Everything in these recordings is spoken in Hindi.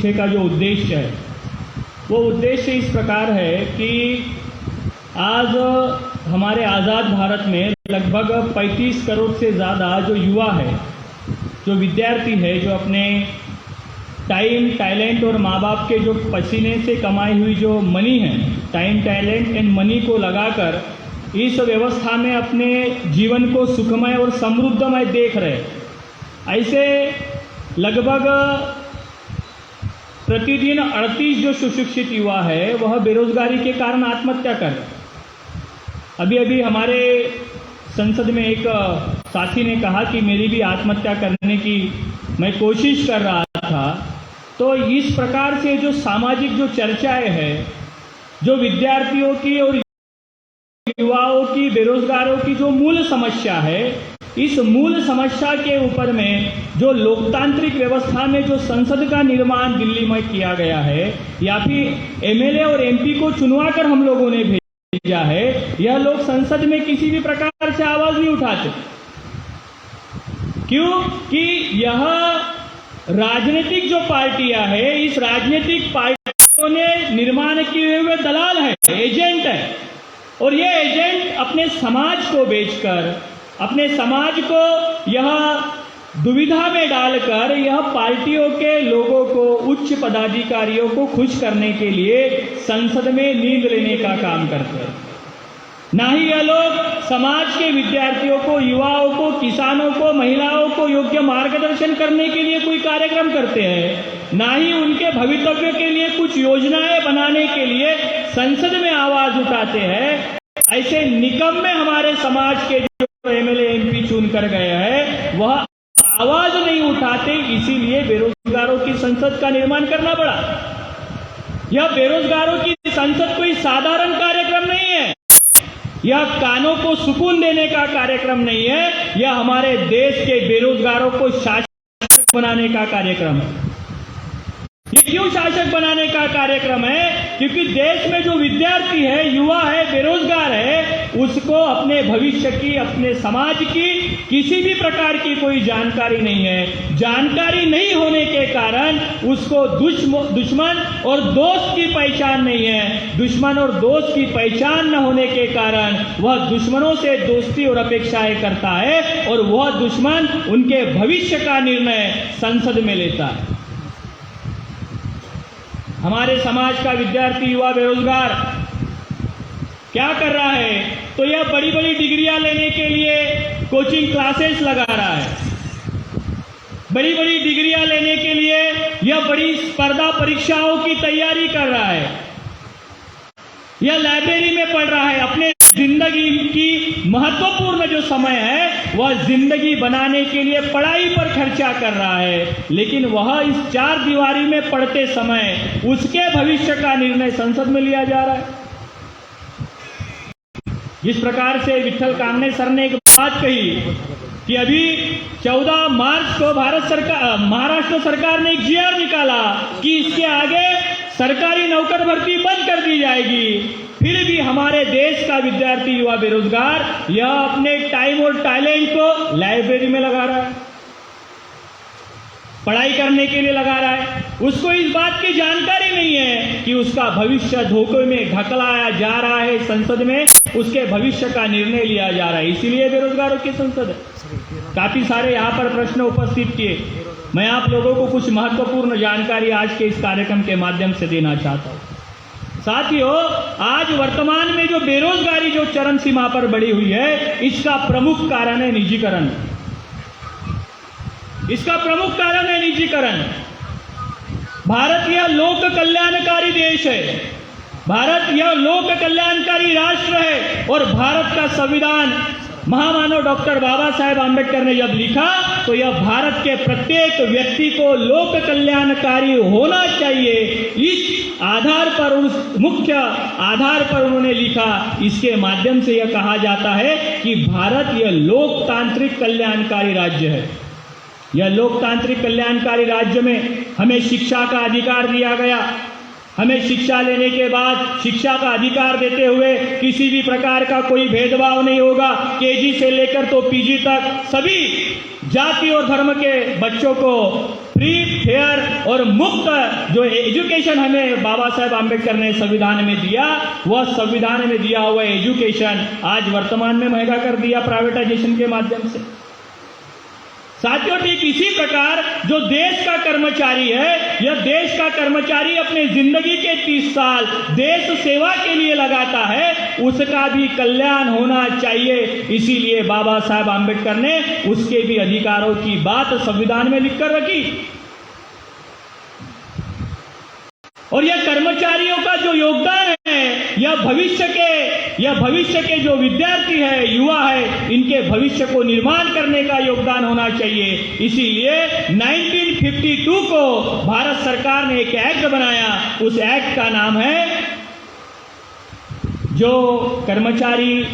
पीछे का जो उद्देश्य है वो उद्देश्य इस प्रकार है कि आज हमारे आज़ाद भारत में लगभग 35 करोड़ से ज़्यादा जो युवा है, जो विद्यार्थी है, जो अपने टाइम, टैलेंट और माँ बाप के जो पसीने से कमाई हुई जो मनी है, टाइम, टैलेंट एंड मनी को लगाकर इस व्यवस्था में अपने जीवन को सुखमय और समृद्धमय देख रहे। ऐसे लगभग प्रतिदिन 38 जो सुशिक्षित युवा है वह बेरोजगारी के कारण आत्महत्या कर रहे। अभी हमारे संसद में एक साथी ने कहा कि मेरी भी आत्महत्या करने की मैं कोशिश कर रहा था। तो इस प्रकार से जो सामाजिक जो चर्चाएं हैं, जो विद्यार्थियों की और युवाओं की, बेरोजगारों की जो मूल समस्या है, इस मूल समस्या के ऊपर में जो लोकतांत्रिक व्यवस्था में जो संसद का निर्माण दिल्ली में किया गया है या फिर एमएलए और एमपी को चुनवा कर हम लोगों ने भेजा है, यह लोग संसद में किसी भी प्रकार से आवाज नहीं उठाते। क्यों? कि यह राजनीतिक जो पार्टियां है, इस राजनीतिक पार्टियों ने निर्माण किए हुए दलाल है, एजेंट है, और ये एजेंट अपने समाज को बेचकर, अपने समाज को यह दुविधा में डालकर यह पार्टियों के लोगों को, उच्च पदाधिकारियों को खुश करने के लिए संसद में नींद लेने का काम करते हैं। ना ही यह लोग समाज के विद्यार्थियों को, युवाओं को, किसानों को, महिलाओं को योग्य मार्गदर्शन करने के लिए कोई कार्यक्रम करते हैं, ना ही उनके भवितव्य के लिए कुछ योजनाएं बनाने के लिए संसद में आवाज उठाते हैं। ऐसे निकम्मे हमारे समाज के जो एमएलए एमपी चुन कर गए हैं वह आवाज नहीं उठाते, इसीलिए बेरोजगारों की संसद का निर्माण करना पड़ा। यह बेरोजगारों की संसद कोई साधारण कार्यक्रम नहीं है, यह कानों को सुकून देने का कार्यक्रम नहीं है, यह हमारे देश के बेरोजगारों को शासक बनाने का कार्यक्रम है। ये क्यों शासक बनाने का कार्यक्रम है? क्योंकि देश में जो विद्यार्थी है, युवा है, बेरोजगार है, उसको अपने भविष्य की, अपने समाज की किसी भी प्रकार की कोई जानकारी नहीं है। जानकारी नहीं होने के कारण उसको दुश्मन और दोस्त की पहचान नहीं है। दुश्मन और दोस्त की पहचान न होने के कारण वह दुश्मनों से दोस्ती और अपेक्षाएं करता है और वह दुश्मन उनके भविष्य का निर्णय संसद में लेता है। हमारे समाज का विद्यार्थी, युवा, बेरोजगार क्या कर रहा है? तो यह बड़ी बड़ी डिग्रियां लेने के लिए कोचिंग क्लासेस लगा रहा है, बड़ी बड़ी डिग्रियां लेने के लिए यह बड़ी स्पर्धा परीक्षाओं की तैयारी कर रहा है, यह लाइब्रेरी में पढ़ रहा है। अपने जिंदगी की महत्वपूर्ण जो समय है वह जिंदगी बनाने के लिए पढ़ाई पर खर्चा कर रहा है, लेकिन वह इस चार दीवारी में पढ़ते समय उसके भविष्य का निर्णय संसद में लिया जा रहा है। जिस प्रकार से विठल कामने सर ने एक बात कही कि अभी 14 मार्च को महाराष्ट्र सरकार ने एक जीआर निकाला कि इसके आगे सरकारी नौकर भर्ती बंद कर दी जाएगी, फिर भी हमारे देश का विद्यार्थी, युवा, बेरोजगार यह अपने टाइम और टैलेंट को लाइब्रेरी में लगा रहा है, पढ़ाई करने के लिए लगा रहा है। उसको इस बात की जानकारी नहीं है कि उसका भविष्य धोखे में धकलाया जा रहा है, संसद में उसके भविष्य का निर्णय लिया जा रहा है। इसीलिए बेरोजगारों की संसद है। काफी सारे यहाँ पर प्रश्न उपस्थित किए। मैं आप लोगों को कुछ महत्वपूर्ण जानकारी आज के इस कार्यक्रम के माध्यम से देना चाहता हूं। साथियों, आज वर्तमान में जो बेरोजगारी जो चरम सीमा पर बढ़ी हुई है, इसका प्रमुख कारण है निजीकरण। इसका प्रमुख कारण है निजीकरण। भारत यह लोक कल्याणकारी देश है, भारत यह लोक कल्याणकारी राष्ट्र है, और भारत का संविधान महामानव डॉक्टर बाबा साहेब आंबेडकर ने जब लिखा तो यह भारत के प्रत्येक व्यक्ति को लोक कल्याणकारी होना चाहिए, इस आधार पर, उस मुख्य आधार पर उन्होंने लिखा। इसके माध्यम से यह कहा जाता है कि भारत यह लोकतांत्रिक कल्याणकारी राज्य है। यह लोकतांत्रिक कल्याणकारी राज्य में हमें शिक्षा का अधिकार दिया गया, हमें शिक्षा लेने के बाद शिक्षा का अधिकार देते हुए किसी भी प्रकार का कोई भेदभाव नहीं होगा। केजी से लेकर तो पीजी तक सभी जाति और धर्म के बच्चों को फ्री, फेयर और मुक्त जो एजुकेशन हमें बाबा साहेब आम्बेडकर ने संविधान में दिया, वह संविधान में दिया हुआ एजुकेशन आज वर्तमान में महंगा कर दिया प्राइवेटाइजेशन के माध्यम से। साथियों, ठीक इसी प्रकार जो देश का कर्मचारी है, यह देश का कर्मचारी अपने जिंदगी के 30 साल देश सेवा के लिए लगाता है, उसका भी कल्याण होना चाहिए। इसीलिए बाबा साहेब आम्बेडकर ने उसके भी अधिकारों की बात संविधान में लिखकर रखी। और यह कर्मचारियों का जो योगदान है, यह भविष्य के जो विद्यार्थी है, युवा है, इनके भविष्य को निर्माण करने का योगदान होना चाहिए। इसीलिए 1952 को भारत सरकार ने एक एक्ट बनाया। उस एक्ट का नाम है, जो कर्मचारी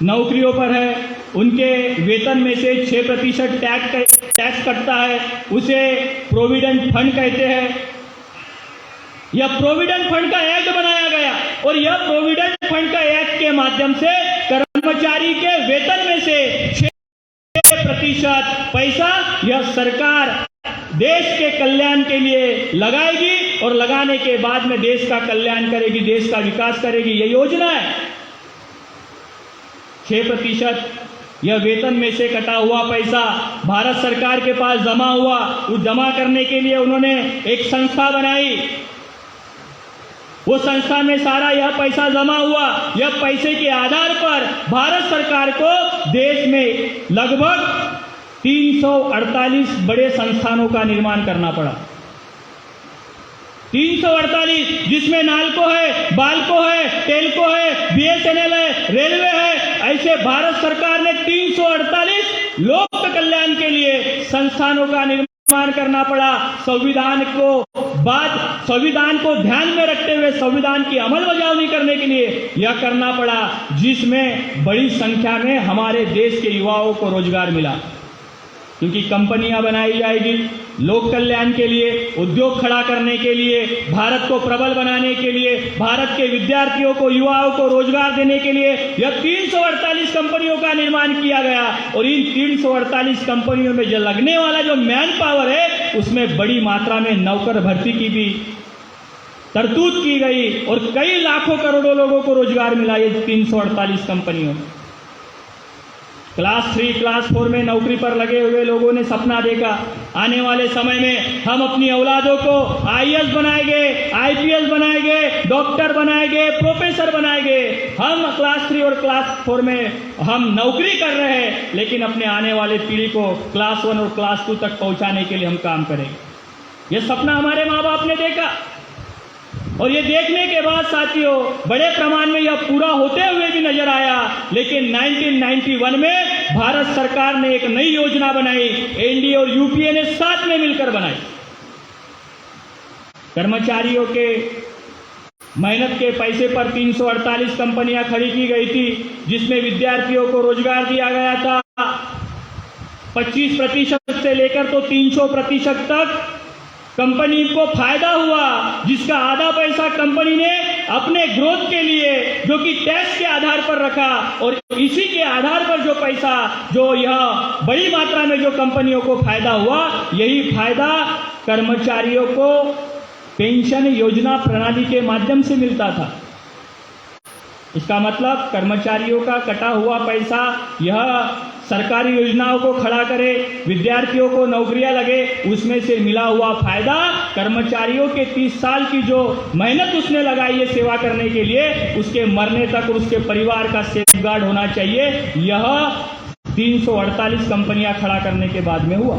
नौकरियों पर है उनके वेतन में से 6% टैक्स कटता है, उसे प्रोविडेंट फंड कहते हैं। यह प्रोविडेंट फंड का एक्ट बनाया गया और यह प्रोविडेंट फंड का एक्ट के माध्यम से कर्मचारी के वेतन में से 6% पैसा यह सरकार देश के कल्याण के लिए लगाएगी और लगाने के बाद में देश का कल्याण करेगी, देश का विकास करेगी। यह योजना है। 6% यह वेतन में से कटा हुआ पैसा भारत सरकार के पास जमा हुआ। उस जमा करने के लिए उन्होंने एक संस्था बनाई। वो संस्था में सारा यह पैसा जमा हुआ। यह पैसे के आधार पर भारत सरकार को देश में लगभग 348 बड़े संस्थानों का निर्माण करना पड़ा। 348, जिसमें नाल्को है, बाल्को है, टेल्को है, बीएसएनएल है, रेलवे है। ऐसे भारत सरकार ने 348 लोक कल्याण के लिए संस्थानों का निर्माण करना पड़ा। संविधान को ध्यान में रखते हुए संविधान की अमल बजावनी करने के लिए यह करना पड़ा, जिसमें बड़ी संख्या में हमारे देश के युवाओं को रोजगार मिला। क्योंकि कंपनियां बनाई जाएगी लोक कल्याण के लिए, उद्योग खड़ा करने के लिए, भारत को प्रबल बनाने के लिए, भारत के विद्यार्थियों को, युवाओं को रोजगार देने के लिए यह 348 कंपनियों का निर्माण किया गया। और इन 348 कंपनियों में जो लगने वाला जो मैन पावर है, उसमें बड़ी मात्रा में नौकर भर्ती की भी तरतूद की गई और कई लाखों करोड़ों लोगों को रोजगार मिला ये 348 कंपनियों में। क्लास 3, क्लास 4 में नौकरी पर लगे हुए लोगों ने सपना देखा, आने वाले समय में हम अपनी औलादों को आईएएस बनाएंगे, आईपीएस बनाएंगे, डॉक्टर बनाएंगे, प्रोफेसर बनाएंगे। हम क्लास 3 और क्लास 4 में हम नौकरी कर रहे हैं, लेकिन अपने आने वाले पीढ़ी को क्लास 1 और क्लास 2 तक पहुंचाने के लिए हम काम करेंगे। यह सपना हमारे माँ बाप ने देखा और ये देखने के बाद साथियों बड़े प्रमाण में यह पूरा होते हुए भी नजर आया। लेकिन 1991 में भारत सरकार ने एक नई योजना बनाई, एनडीए और यूपीए ने साथ में मिलकर बनाई। कर्मचारियों के मेहनत के पैसे पर 348 कंपनियां खड़ी की गई थी, जिसमें विद्यार्थियों को रोजगार दिया गया था। 25% से लेकर तो 300% तक कंपनी को फायदा हुआ, जिसका आधा पैसा कंपनी ने अपने ग्रोथ के लिए, जो कि टैक्स के आधार पर रखा, और इसी के आधार पर जो पैसा, जो यह बड़ी मात्रा में जो कंपनियों को फायदा हुआ, यही फायदा कर्मचारियों को पेंशन योजना प्रणाली के माध्यम से मिलता था। इसका मतलब कर्मचारियों का कटा हुआ पैसा यह सरकारी योजनाओं को खड़ा करे, विद्यार्थियों को नौकरियां लगे, उसमें से मिला हुआ फायदा कर्मचारियों के 30 साल की जो मेहनत उसने लगाई है सेवा करने के लिए, उसके मरने तक और उसके परिवार का सेफगार्ड होना चाहिए। यह 348 कंपनियां खड़ा करने के बाद में हुआ।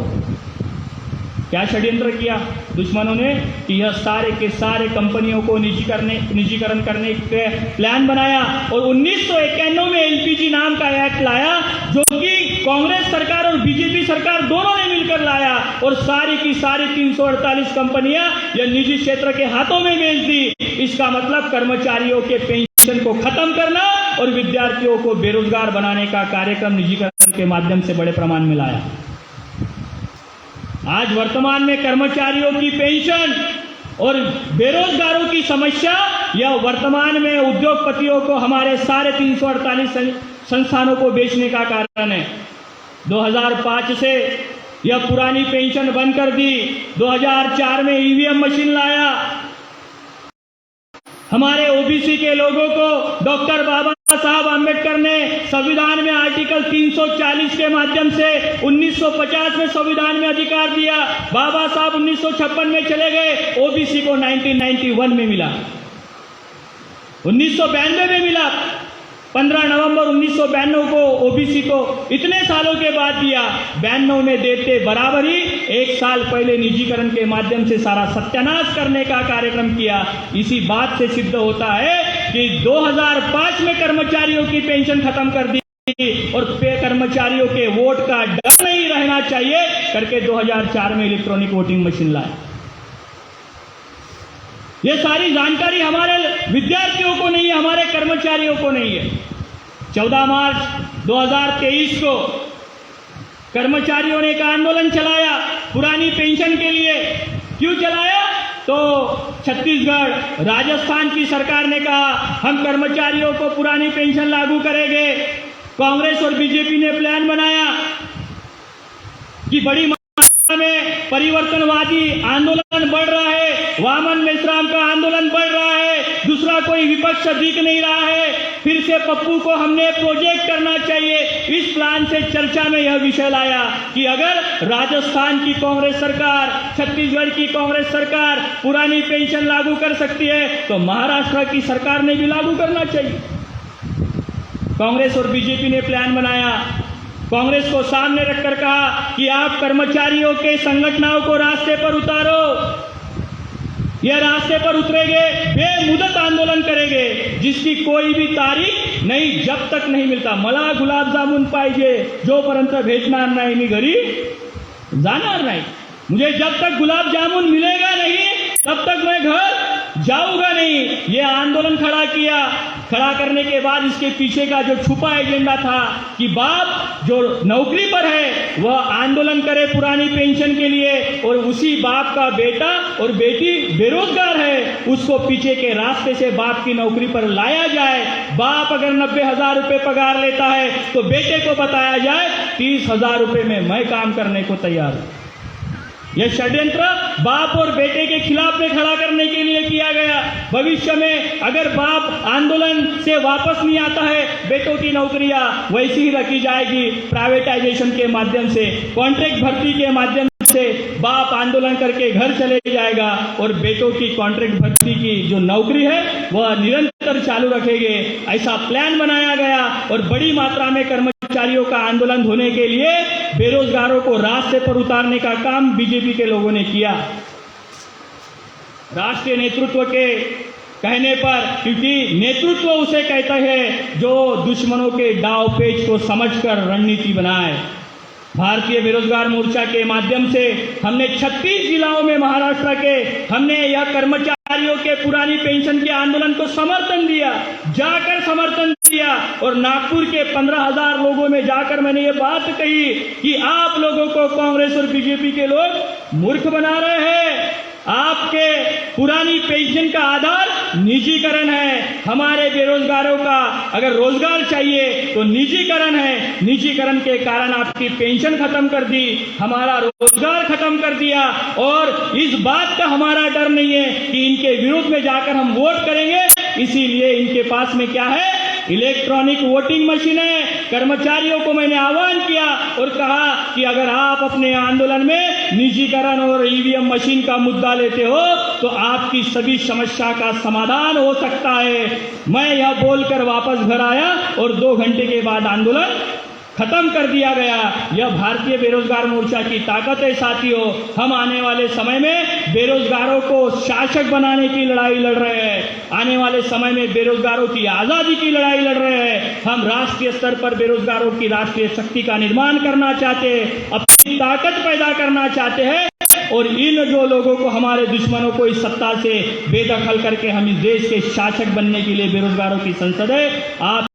क्या षड्यंत्र किया दुश्मनों ने कि यह सारे के सारे कंपनियों को निजीकरण करने के प्लान बनाया और 1991 में एलपीजी नाम का एक्ट लाया, जो कि कांग्रेस सरकार और बीजेपी सरकार दोनों ने मिलकर लाया, और सारी की सारी 348 कंपनियां यह निजी क्षेत्र के हाथों में बेच दी। इसका मतलब कर्मचारियों के पेंशन को खत्म करना और विद्यार्थियों को बेरोजगार बनाने का कार्यक्रम निजीकरण के माध्यम से बड़े प्रमाण में लाया। आज वर्तमान में कर्मचारियों की पेंशन और बेरोजगारों की समस्या यह वर्तमान में उद्योगपतियों को हमारे 348 संस्थानों को बेचने का कारण है। 2005 से यह पुरानी पेंशन बंद कर दी, 2004 में ईवीएम मशीन लाया, हमारे ओबीसी के लोगों को डॉक्टर बाबा साहब आम्बेडकर ने संविधान में आर्टिकल 340 के माध्यम से 1950 में संविधान में अधिकार दिया। बाबा साहब 1956 में चले गए, ओबीसी को 1991 में मिला, 1992 में मिला, 15 नवंबर 1992 को ओबीसी को इतने सालों के बाद दिया। 92 में देते बराबर ही 1 साल पहले निजीकरण के माध्यम से सारा सत्यानाश करने का कार्यक्रम किया। इसी बात से सिद्ध होता है कि 2005 में कर्मचारियों की पेंशन खत्म कर दी और कर्मचारियों के वोट का डर नहीं रहना चाहिए करके 2004 में इलेक्ट्रॉनिक वोटिंग मशीन लाया। ये सारी जानकारी हमारे विद्यार्थियों को नहीं है, हमारे कर्मचारियों को नहीं है। 14 मार्च 2023 को कर्मचारियों ने एक आंदोलन चलाया पुरानी पेंशन के लिए। क्यों चलाया? तो छत्तीसगढ़, राजस्थान की सरकार ने कहा हम कर्मचारियों को पुरानी पेंशन लागू करेंगे। कांग्रेस और बीजेपी ने प्लान बनाया कि बड़ी मात्रा में परिवर्तनवादी आंदोलन बढ़ रहा है, वामन मेश्राम का आंदोलन बढ़ रहा है, दूसरा कोई विपक्ष दिख नहीं रहा है, फिर से पप्पू को हमने प्रोजेक्ट करना चाहिए। इस प्लान से चर्चा में यह विषय लाया कि अगर राजस्थान की कांग्रेस सरकार, छत्तीसगढ़ की कांग्रेस सरकार पुरानी पेंशन लागू कर सकती है तो महाराष्ट्र की सरकार ने भी लागू करना चाहिए। कांग्रेस और बीजेपी ने प्लान बनाया, कांग्रेस को सामने रखकर कहा कि आप कर्मचारियों के संगठनों को रास्ते पर उतारो। यह रास्ते पर उतरेंगे, बेमुदत आंदोलन करेंगे, जिसकी कोई भी तारीख नहीं, जब तक नहीं मिलता। मला गुलाब जामुन पाहिजे, जोपर्यंत भेटणार नाही मी घरी जाणार नाही। मुझे जब तक गुलाब जामुन मिलेगा नहीं तब तक मैं घर जाऊंगा नहीं। ये आंदोलन खड़ा किया। खड़ा करने के बाद इसके पीछे का जो छुपा एजेंडा था कि बाप जो नौकरी पर है वह आंदोलन करे पुरानी पेंशन के लिए, और उसी बाप का बेटा और बेटी बेरोजगार है, उसको पीछे के रास्ते से बाप की नौकरी पर लाया जाए। बाप अगर 90,000 रुपए पगार लेता है तो बेटे को बताया जाए 30,000 रुपए में मैं काम करने को तैयार हूं। यह षड्यंत्र बाप और बेटे के खिलाफ में खड़ा करने के लिए किया गया। भविष्य में अगर बाप आंदोलन से वापस नहीं आता है, बेटों की नौकरियां वैसी ही रखी जाएगी, प्राइवेटाइजेशन के माध्यम से, कॉन्ट्रैक्ट भर्ती के माध्यम से बाप आंदोलन करके घर चले जाएगा और बेटों की कॉन्ट्रैक्ट भर्ती की जो नौकरी है वह निरंतर चालू रखेंगे। ऐसा प्लान बनाया गया और बड़ी मात्रा में कर्मचारियों का आंदोलन होने के लिए बेरोजगारों को रास्ते पर उतारने का काम बीजेपी के लोगों ने किया। राष्ट्रीय नेतृत्व के कहने पर, क्योंकि नेतृत्व उसे कहता है जो दुश्मनों के दाव पेच को समझकर रणनीति बनाए। भारतीय बेरोजगार मोर्चा के माध्यम से हमने 36 जिलाओं में महाराष्ट्र के हमने यह कर्मचारियों के पुरानी पेंशन के आंदोलन को समर्थन दिया, जाकर समर्थन दिया, और नागपुर के 15,000 लोगों में जाकर मैंने ये बात कही कि आप लोगों को कांग्रेस और बीजेपी के लोग मूर्ख बना रहे हैं। आपके पुरानी पेंशन का आधार निजीकरण है। हमारे बेरोजगारों का अगर रोजगार चाहिए तो निजीकरण है। निजीकरण के कारण आपकी पेंशन खत्म कर दी, हमारा रोजगार खत्म कर दिया, और इस बात का हमारा डर नहीं है कि इनके विरोध में जाकर हम वोट करेंगे। इसीलिए इनके पास में क्या है? इलेक्ट्रॉनिक वोटिंग मशीन है। कर्मचारियों को मैंने आह्वान किया और कहा कि अगर आप अपने आंदोलन में निजीकरण और ईवीएम मशीन का मुद्दा लेते हो तो आपकी सभी समस्या का समाधान हो सकता है। मैं यह बोलकर वापस घर आया और 2 घंटे के बाद आंदोलन खत्म कर दिया गया। यह भारतीय बेरोजगार मोर्चा की ताकत है साथियों। हम आने वाले समय में बेरोजगारों को शासक बनाने की लड़ाई लड़ रहे हैं। आने वाले समय में बेरोजगारों की आजादी की लड़ाई लड़ रहे हैं। हम राष्ट्रीय स्तर पर बेरोजगारों की राष्ट्रीय शक्ति का निर्माण करना चाहते हैं, अपनी ताकत पैदा करना चाहते हैं, और इन जो लोगों को, हमारे दुश्मनों को इस सत्ता से बेदखल करके हम इस देश के शासक बनने के लिए बेरोजगारों की संसद है। आप